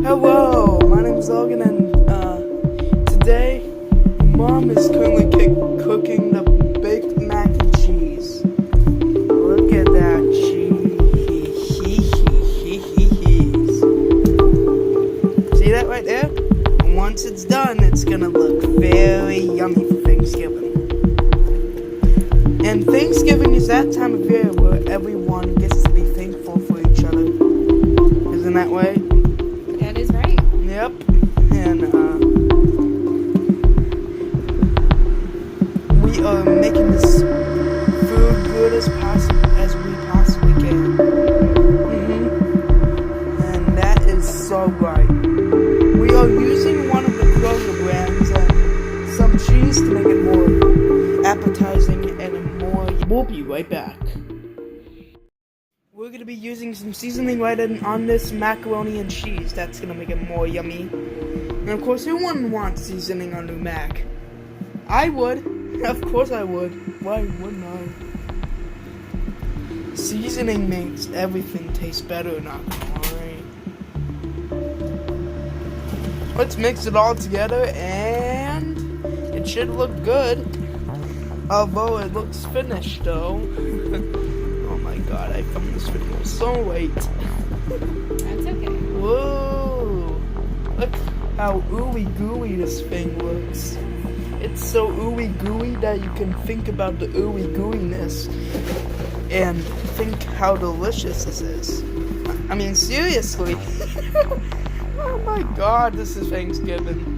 Hello, my name is Logan, and today, Mom is currently cooking the baked mac and cheese. Look at that cheese. See that right there? And once it's done, it's gonna look very yummy for Thanksgiving. And Thanksgiving is that time of year where everyone gets to be thankful for each other. Isn't that right? That is right. Yep. And we are making this food good as we possibly can. And that is so right. We are using one of the Kroger brands and some cheese to make it more appetizing and more. We'll be right back. We're going to be using some seasoning right on this macaroni and cheese. That's going to make it more yummy. And of course, who wouldn't want seasoning on new mac? I would. Of course I would. Why wouldn't I? Seasoning makes everything taste better, not alright. Let's mix it all together and it should look good. Although it looks finished though. Oh my god, I filmed this video so late. That's okay. Whoa! Look how ooey gooey this thing looks. It's so ooey gooey that you can think about the ooey gooiness and think how delicious this is. I mean, seriously. Oh my god, this is Thanksgiving.